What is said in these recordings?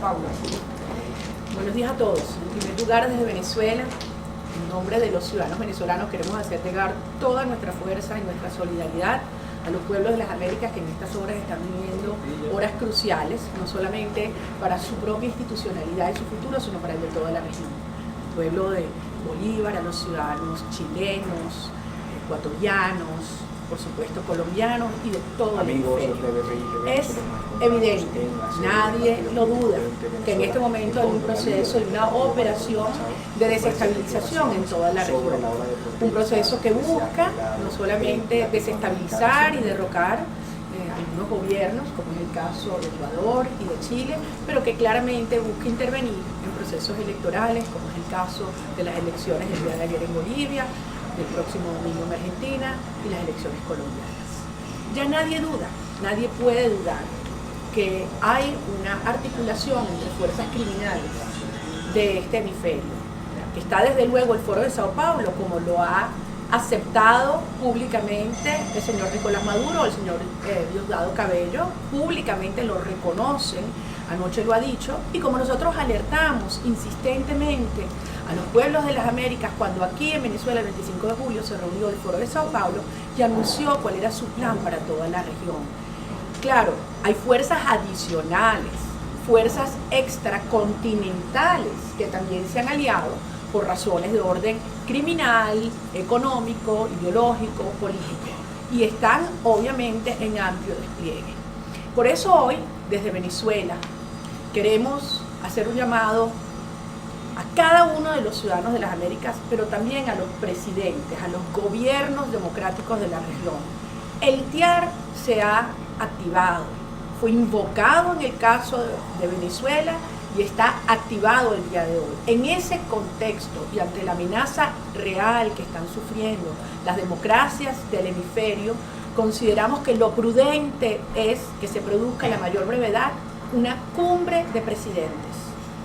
Paulo. Buenos días a todos. En primer lugar, desde Venezuela, en nombre de los ciudadanos venezolanos, queremos hacer llegar toda nuestra fuerza y nuestra solidaridad a los pueblos de las Américas que en estas horas están viviendo horas cruciales, no solamente para su propia institucionalidad y su futuro, sino para el de toda la región. El pueblo de Bolívar, a los ciudadanos chilenos, ecuatorianos, por supuesto colombianos y de todo el hemisferio. Es evidente, nadie lo duda, que en este momento hay un proceso y una operación de desestabilización en toda la región. Un proceso que busca no solamente desestabilizar y derrocar algunos gobiernos, como es el caso de Ecuador y de Chile, pero que claramente busca intervenir en procesos electorales, como es el caso de las elecciones del día de ayer en Bolivia, del próximo domingo en Argentina y las elecciones colombianas. Ya nadie duda, nadie puede dudar que hay una articulación entre fuerzas criminales de este hemisferio. Está desde luego el Foro de Sao Paulo, como lo ha aceptado públicamente el señor Nicolás Maduro, el señor Diosdado Cabello, públicamente lo reconocen, anoche lo ha dicho, y como nosotros alertamos insistentemente a los pueblos de las Américas cuando aquí en Venezuela el 25 de julio se reunió el Foro de Sao Paulo y anunció cuál era su plan para toda la región. Claro, hay fuerzas adicionales, fuerzas extracontinentales que también se han aliado por razones de orden criminal, económico, ideológico, político, y están obviamente en amplio despliegue. Por eso hoy, desde Venezuela, queremos hacer un llamado a cada uno de los ciudadanos de las Américas, pero también a los presidentes, a los gobiernos democráticos de la región. El TIAR se ha activado, fue invocado en el caso de Venezuela y está activado el día de hoy. En ese contexto y ante la amenaza real que están sufriendo las democracias del hemisferio, consideramos que lo prudente es que se produzca a la mayor brevedad una cumbre de presidentes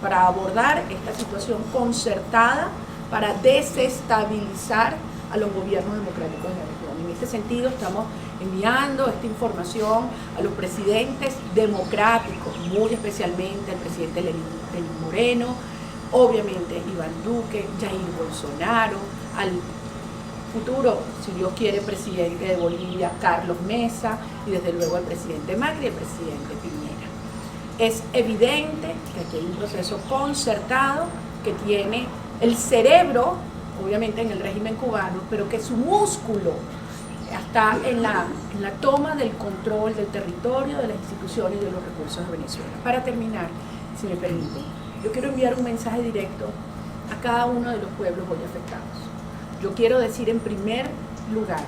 para abordar esta situación concertada, para desestabilizar a los gobiernos democráticos de la región. En este sentido estamos enviando esta información a los presidentes democráticos, muy especialmente al presidente Lenín Moreno, obviamente Iván Duque, Jair Bolsonaro, al futuro, si Dios quiere, presidente de Bolivia, Carlos Mesa, y desde luego al presidente Macri y al presidente Piñera. Es evidente que aquí hay un proceso concertado que tiene el cerebro, obviamente en el régimen cubano, pero que su músculo está en la toma del control del territorio, de las instituciones y de los recursos de Venezuela. Para terminar, si me permiten, yo quiero enviar un mensaje directo a cada uno de los pueblos hoy afectados. Yo quiero decir en primer lugar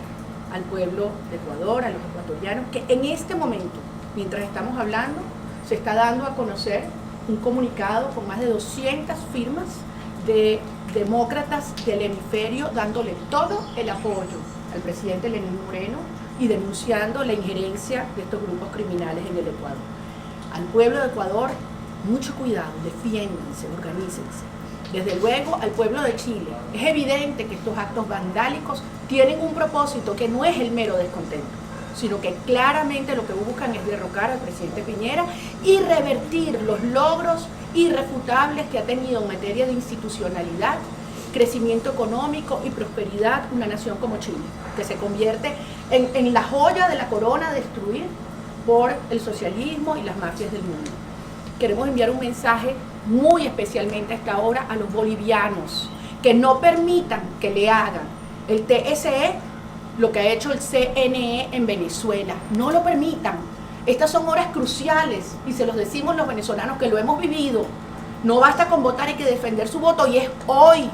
al pueblo de Ecuador, a los ecuatorianos, que en este momento, mientras estamos hablando, se está dando a conocer un comunicado con más de 200 firmas de demócratas del hemisferio dándole todo el apoyo al presidente Lenín Moreno y denunciando la injerencia de estos grupos criminales en el Ecuador. Al pueblo de Ecuador, mucho cuidado, defiéndanse, organícense. Desde luego al pueblo de Chile, es evidente que estos actos vandálicos tienen un propósito que no es el mero descontento, sino que claramente lo que buscan es derrocar al presidente Piñera y revertir los logros irrefutables que ha tenido en materia de institucionalidad, crecimiento económico y prosperidad una nación como Chile, que se convierte en la joya de la corona a destruir por el socialismo y las mafias del mundo. Queremos enviar un mensaje muy especialmente a esta hora a los bolivianos, que no permitan que le hagan el TSE lo que ha hecho el CNE en Venezuela. No lo permitan. Estas son horas cruciales y se los decimos los venezolanos que lo hemos vivido. No basta con votar, hay que defender su voto y es hoy,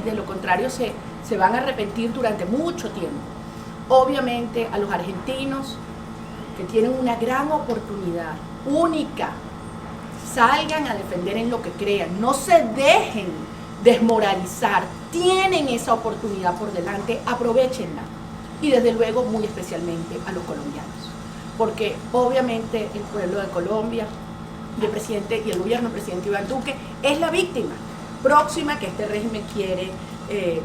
de lo contrario se van a arrepentir durante mucho tiempo. Obviamente a los argentinos que tienen una gran oportunidad, única, salgan a defender en lo que crean, no se dejen desmoralizar, tienen esa oportunidad por delante, aprovéchenla. Y desde luego muy especialmente a los colombianos, porque obviamente el pueblo de Colombia y el presidente y el gobierno del presidente Iván Duque es la víctima próxima que este régimen quiere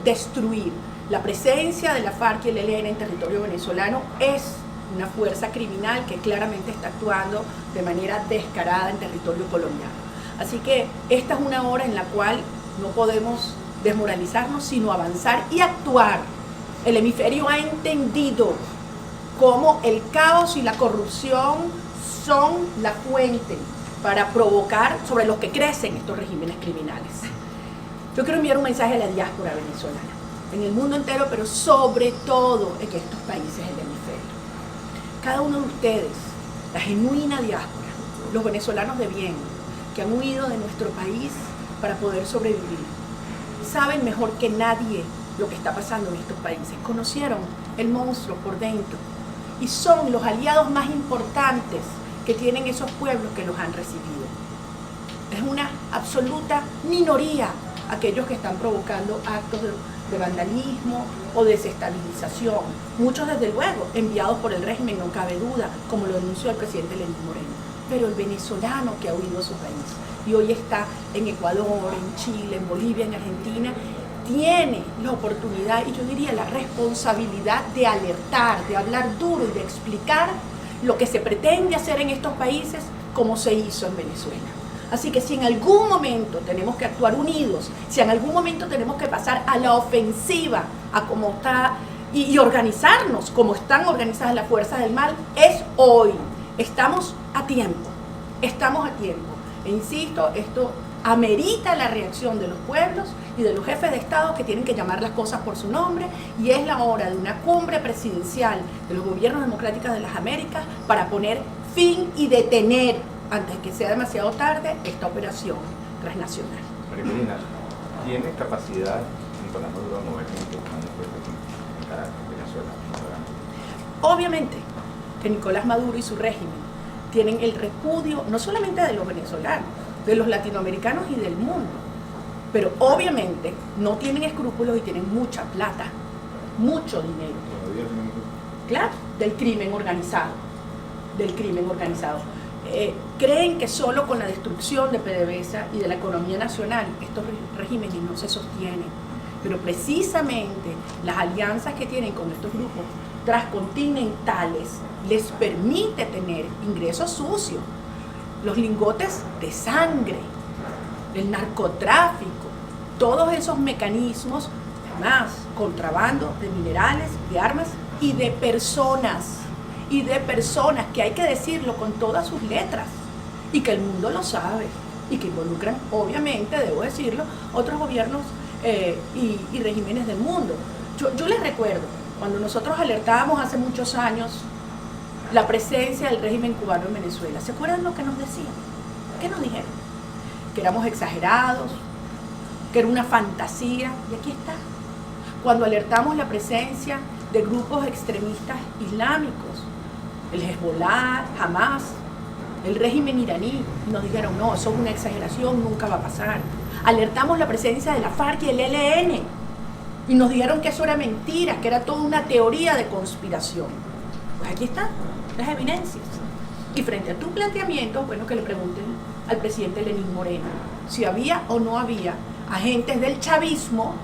destruir. La presencia de la FARC y el ELN en territorio venezolano es una fuerza criminal que claramente está actuando de manera descarada en territorio colombiano. Así que esta es una hora en la cual no podemos desmoralizarnos, sino avanzar y actuar. El hemisferio ha entendido cómo el caos y la corrupción son la fuente para provocar sobre los que crecen estos regímenes criminales. Yo quiero enviar un mensaje a la diáspora venezolana, en el mundo entero, pero sobre todo en estos países del hemisferio. Cada uno de ustedes, la genuina diáspora, los venezolanos de bien, que han huido de nuestro país para poder sobrevivir, saben mejor que nadie lo que está pasando en estos países. Conocieron el monstruo por dentro y son los aliados más importantes que tienen esos pueblos que los han recibido. Es una absoluta minoría aquellos que están provocando actos de vandalismo o desestabilización. Muchos, desde luego, enviados por el régimen, no cabe duda, como lo denunció el presidente Lenín Moreno. Pero el venezolano que ha huido a su país y hoy está en Ecuador, en Chile, en Bolivia, en Argentina, tiene la oportunidad y yo diría la responsabilidad de alertar, de hablar duro y de explicar lo que se pretende hacer en estos países como se hizo en Venezuela. Así que si en algún momento tenemos que actuar unidos, si en algún momento tenemos que pasar a la ofensiva, a cómo está y organizarnos como están organizadas las fuerzas del mal, es hoy. Estamos a tiempo, estamos a tiempo. E insisto, esto amerita la reacción de los pueblos y de los jefes de Estado que tienen que llamar las cosas por su nombre, y es la hora de una cumbre presidencial de los gobiernos democráticos de las Américas para poner fin y detener, antes que sea demasiado tarde, esta operación transnacional. María Corina, ¿tiene capacidad Nicolás Maduro de mover gente en Caracas, Venezuela? Obviamente que Nicolás Maduro y su régimen tienen el repudio no solamente de los venezolanos, de los latinoamericanos y del mundo, pero obviamente no tienen escrúpulos y tienen mucha plata, mucho dinero. Claro, del crimen organizado, creen que solo con la destrucción de PDVSA y de la economía nacional estos regímenes no se sostienen, pero precisamente las alianzas que tienen con estos grupos transcontinentales les permite tener ingresos sucios, los lingotes de sangre, el narcotráfico, todos esos mecanismos, además contrabando de minerales, de armas y de personas, que hay que decirlo con todas sus letras y que el mundo lo sabe y que involucran, obviamente, debo decirlo, otros gobiernos y regímenes del mundo. Yo les recuerdo, cuando nosotros alertábamos hace muchos años la presencia del régimen cubano en Venezuela, ¿se acuerdan lo que nos decían? ¿Qué nos dijeron? Que éramos exagerados, que era una fantasía, y aquí está. Cuando alertamos la presencia de grupos extremistas islámicos, el Hezbollah, Hamas, el régimen iraní, y nos dijeron, no, eso es una exageración, nunca va a pasar. Alertamos la presencia de la FARC y el ELN, y nos dijeron que eso era mentira, que era toda una teoría de conspiración. Pues aquí están las evidencias. Y frente a tu planteamiento, bueno, que le pregunten al presidente Lenín Moreno si había o no había agentes del chavismo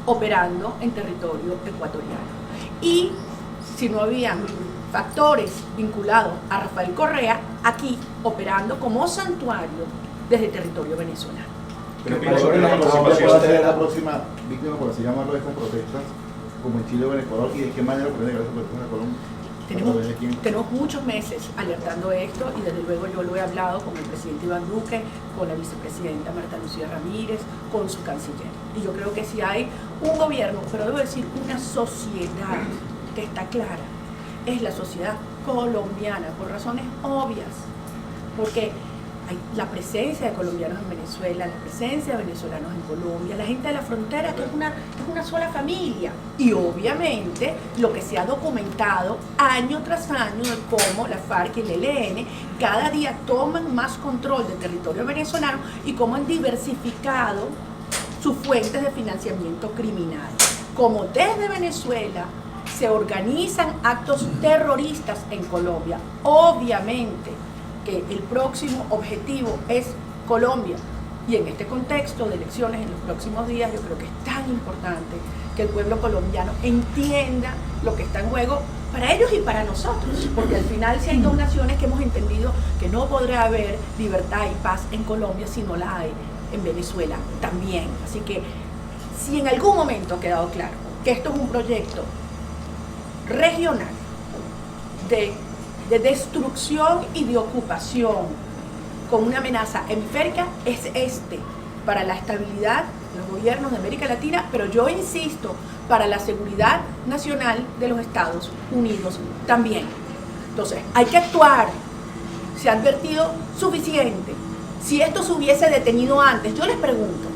operando en territorio ecuatoriano. Y si no habían factores vinculados a Rafael Correa aquí operando como santuario desde territorio venezolano. Pero ¿Cuál sobre la participación puede ser la próxima víctima, por así llamarlo, de estas protestas, como en Chile o en Ecuador, y de qué manera puede llegar a esa protesta en Colombia? Tenemos muchos meses alertando esto, y desde luego yo lo he hablado con el presidente Iván Duque, con la vicepresidenta Marta Lucía Ramírez, con su canciller. Y yo creo que si hay un gobierno, pero debo decir una sociedad que está clara, es la sociedad colombiana, por razones obvias, porque hay la presencia de colombianos en Venezuela, la presencia de venezolanos en Colombia, la gente de la frontera, que es una sola familia. Y obviamente lo que se ha documentado año tras año de cómo la FARC y el ELN cada día toman más control del territorio venezolano y cómo han diversificado sus fuentes de financiamiento criminal. Como desde Venezuela se organizan actos terroristas en Colombia, obviamente que el próximo objetivo es Colombia. Y en este contexto de elecciones en los próximos días, yo creo que es tan importante que el pueblo colombiano entienda lo que está en juego para ellos y para nosotros, porque al final si hay dos naciones que hemos entendido que no podrá haber libertad y paz en Colombia si no la hay en Venezuela también. Así que si en algún momento ha quedado claro que esto es un proyecto regional de destrucción y de ocupación con una amenaza hemisférica, es para la estabilidad de los gobiernos de América Latina, pero yo insisto, para la seguridad nacional de los Estados Unidos también. Entonces, hay que actuar. Se ha advertido suficiente. Si esto se hubiese detenido antes, yo les pregunto,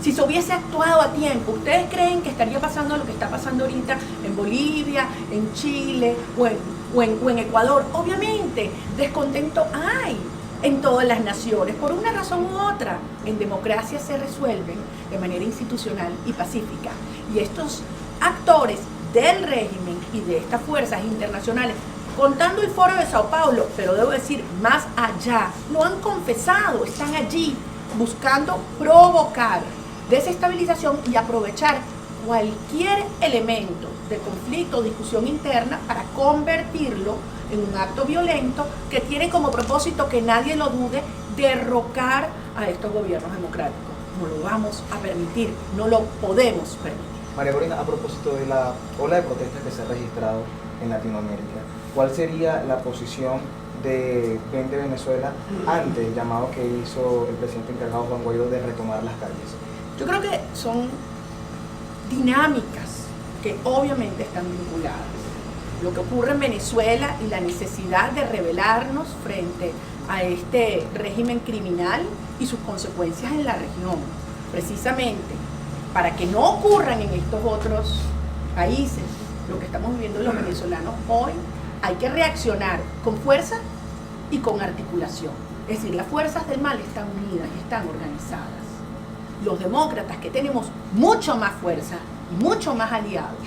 si se hubiese actuado a tiempo, ¿ustedes creen que estaría pasando lo que está pasando ahorita en Bolivia, en Chile o en Ecuador? Obviamente, descontento hay en todas las naciones, por una razón u otra. En democracia se resuelven de manera institucional y pacífica. Y estos actores del régimen y de estas fuerzas internacionales, contando el foro de Sao Paulo, pero debo decir más allá, lo han confesado, están allí buscando provocar desestabilización y aprovechar cualquier elemento de conflicto o discusión interna para convertirlo en un acto violento que tiene como propósito, que nadie lo dude, derrocar a estos gobiernos democráticos. No lo vamos a permitir, no lo podemos permitir. María Corina, a propósito de la ola de protestas que se ha registrado en Latinoamérica, ¿cuál sería la posición de Vente Venezuela ante el llamado que hizo el presidente encargado Juan Guaidó de retomar las calles? Yo creo que son dinámicas que obviamente están vinculadas. Lo que ocurre en Venezuela y la necesidad de rebelarnos frente a este régimen criminal y sus consecuencias en la región. Precisamente para que no ocurran en estos otros países lo que estamos viviendo los venezolanos hoy, hay que reaccionar con fuerza y con articulación. Es decir, las fuerzas del mal están unidas y están organizadas. Los demócratas, que tenemos mucho más fuerza y mucho más aliados,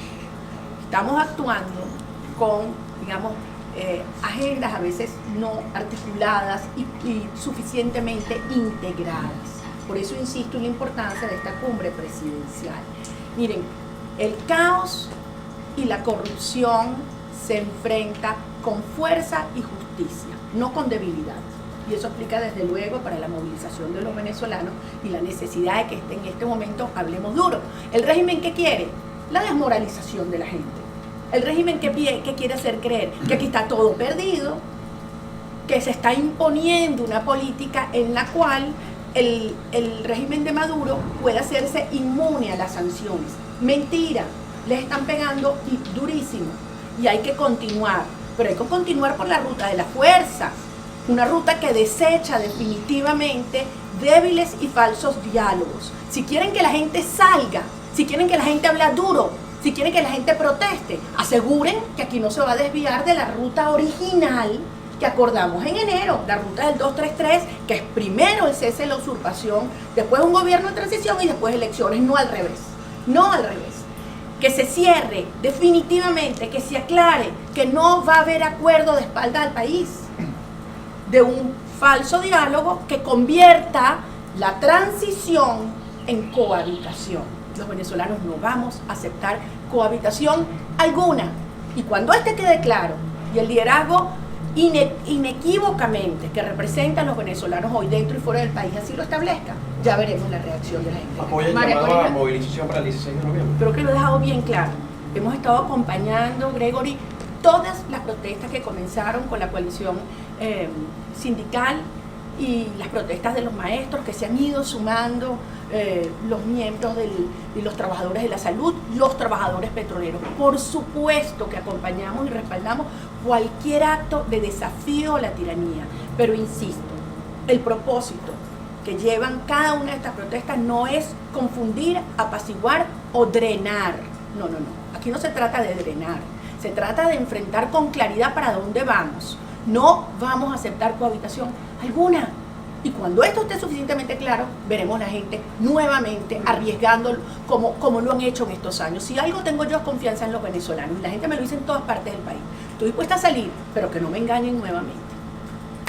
estamos actuando con, digamos, agendas a veces no articuladas y suficientemente integradas. Por eso insisto en la importancia de esta cumbre presidencial. Miren, el caos y la corrupción se enfrenta con fuerza y justicia, no con debilidad. Y eso explica desde luego para la movilización de los venezolanos y la necesidad de que en este momento hablemos duro. ¿El régimen qué quiere? La desmoralización de la gente. El régimen que quiere hacer creer que aquí está todo perdido, que se está imponiendo una política en la cual el régimen de Maduro puede hacerse inmune a las sanciones. Mentira, les están pegando durísimo y hay que continuar, pero hay que continuar por la ruta de la fuerza, una ruta que desecha definitivamente débiles y falsos diálogos. Si quieren que la gente salga, si quieren que la gente hable duro, si quieren que la gente proteste, aseguren que aquí no se va a desviar de la ruta original que acordamos en enero, la ruta del 233, que es primero el cese de la usurpación, después un gobierno de transición y después elecciones, no al revés, no al revés. Que se cierre definitivamente, que se aclare que no va a haber acuerdo de espalda al país, de un falso diálogo que convierta la transición en cohabitación. Los venezolanos no vamos a aceptar cohabitación alguna. Y cuando quede claro y el liderazgo inequívocamente que representan los venezolanos hoy dentro y fuera del país así lo establezca, ya veremos la reacción de la gente. ¿Apoya el llamado a la movilización para el 16 de noviembre? Creo que lo he dejado bien claro. Hemos estado acompañando, Gregory, todas las protestas que comenzaron con la coalición sindical y las protestas de los maestros que se han ido sumando, los miembros y los trabajadores de la salud, los trabajadores petroleros. Por supuesto que acompañamos y respaldamos cualquier acto de desafío a la tiranía, pero insisto, el propósito que llevan cada una de estas protestas no es confundir, apaciguar o drenar. No. Aquí no se trata de drenar, se trata de enfrentar con claridad para dónde vamos. No vamos a aceptar cohabitación alguna. Y cuando esto esté suficientemente claro, veremos a la gente nuevamente arriesgando como lo han hecho en estos años. Si algo tengo yo es confianza en los venezolanos. Y la gente me lo dice en todas partes del país. Estoy dispuesta a salir, pero que no me engañen nuevamente.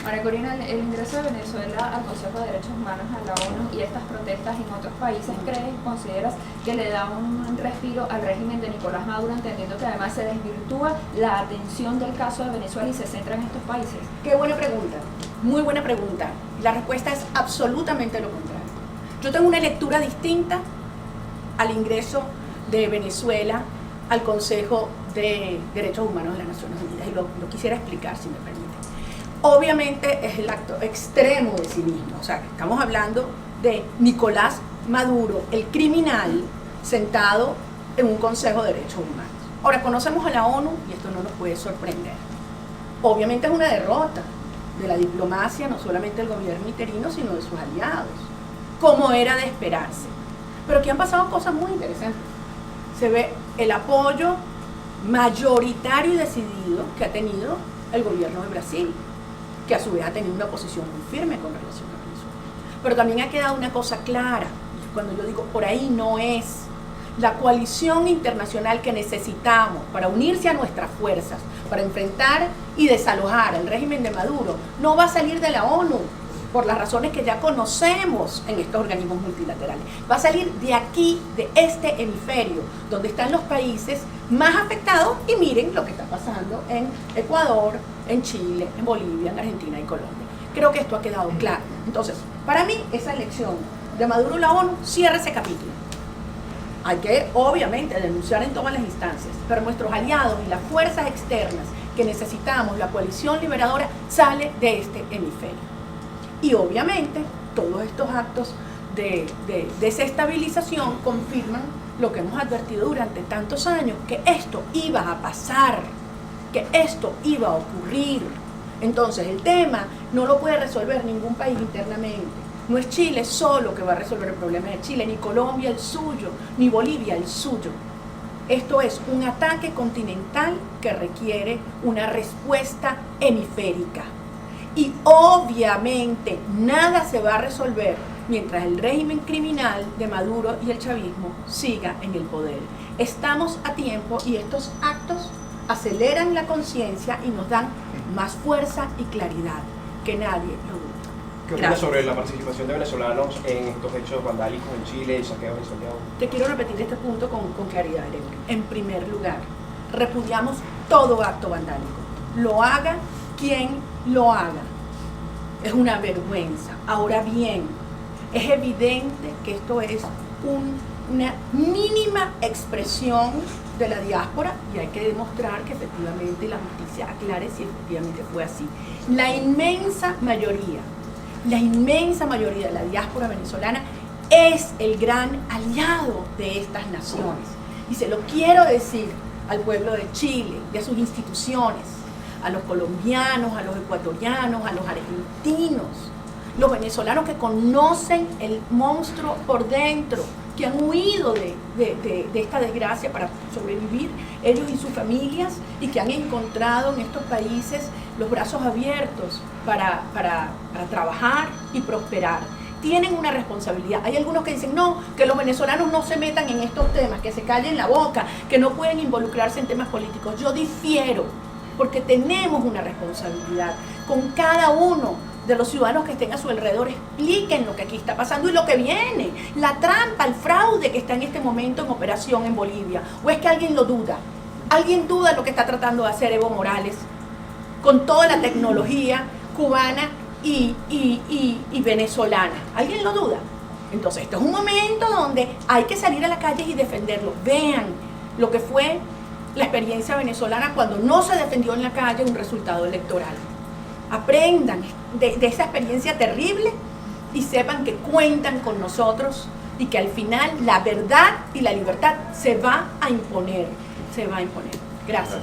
María Corina, el ingreso de Venezuela al Consejo de Derechos Humanos, a la ONU y estas protestas en otros países, ¿crees y consideras que le da un respiro al régimen de Nicolás Maduro, entendiendo que además se desvirtúa la atención del caso de Venezuela y se centra en estos países? Qué buena pregunta, muy buena pregunta. La respuesta es absolutamente lo contrario. Yo tengo una lectura distinta al ingreso de Venezuela al Consejo de Derechos Humanos de las Naciones Unidas, y lo quisiera explicar, si me permite. Obviamente es el acto extremo de cinismo, o sea, estamos hablando de Nicolás Maduro, el criminal, sentado en un Consejo de Derechos Humanos. Ahora, conocemos a la ONU y esto no nos puede sorprender. Obviamente es una derrota de la diplomacia, no solamente del gobierno interino, sino de sus aliados, como era de esperarse. Pero aquí han pasado cosas muy interesantes. Se ve el apoyo mayoritario y decidido que ha tenido el gobierno de Brasil, que a su vez ha tenido una posición muy firme con relación a Venezuela. Pero también ha quedado una cosa clara, y cuando yo digo por ahí no es, la coalición internacional que necesitamos para unirse a nuestras fuerzas, para enfrentar y desalojar al régimen de Maduro, no va a salir de la ONU, por las razones que ya conocemos en estos organismos multilaterales. Va a salir de aquí, de este hemisferio, donde están los países más afectados, y miren lo que está pasando en Ecuador, en Chile, en Bolivia, en Argentina y Colombia. Creo que esto ha quedado claro. Entonces, para mí, esa elección de Maduro y la ONU cierra ese capítulo. Hay que, obviamente, denunciar en todas las instancias, pero nuestros aliados y las fuerzas externas que necesitamos, la coalición liberadora, sale de este hemisferio. Y obviamente todos estos actos de desestabilización confirman lo que hemos advertido durante tantos años, que esto iba a pasar, que esto iba a ocurrir. Entonces el tema no lo puede resolver ningún país internamente. No es Chile solo que va a resolver el problema de Chile, ni Colombia el suyo, ni Bolivia el suyo. Esto es un ataque continental que requiere una respuesta hemisférica. Y obviamente nada se va a resolver mientras el régimen criminal de Maduro y el chavismo siga en el poder. Estamos a tiempo y estos actos aceleran la conciencia y nos dan más fuerza y claridad, que nadie lo duda. ¿Qué opinas sobre la participación de venezolanos en estos hechos vandálicos en Chile y saqueos en Santiago? Te quiero repetir este punto con claridad, Erika. En primer lugar, repudiamos todo acto vandálico. Lo haga quien lo haga. Es una vergüenza. Ahora bien, es evidente que esto es una mínima expresión de la diáspora y hay que demostrar que efectivamente la justicia aclare si efectivamente fue así. La inmensa mayoría de la diáspora venezolana es el gran aliado de estas naciones. Y se lo quiero decir al pueblo de Chile y a sus instituciones, a los colombianos, a los ecuatorianos, a los argentinos, los venezolanos que conocen el monstruo por dentro, que han huido de esta desgracia para sobrevivir, ellos y sus familias, y que han encontrado en estos países los brazos abiertos para trabajar y prosperar. Tienen una responsabilidad. Hay algunos que dicen, no, que los venezolanos no se metan en estos temas, que se callen la boca, que no pueden involucrarse en temas políticos. Yo difiero, porque tenemos una responsabilidad con cada uno de los ciudadanos que estén a su alrededor. Expliquen lo que aquí está pasando y lo que viene, la trampa, el fraude que está en este momento en operación en Bolivia. ¿O es que alguien lo duda? ¿Alguien duda lo que está tratando de hacer Evo Morales con toda la tecnología cubana y venezolana? ¿Alguien lo duda? Entonces, este es un momento donde hay que salir a la calle y defenderlo. Vean lo que fue la experiencia venezolana cuando no se defendió en la calle un resultado electoral. Aprendan de esa experiencia terrible y sepan que cuentan con nosotros y que al final la verdad y la libertad se va a imponer. Gracias.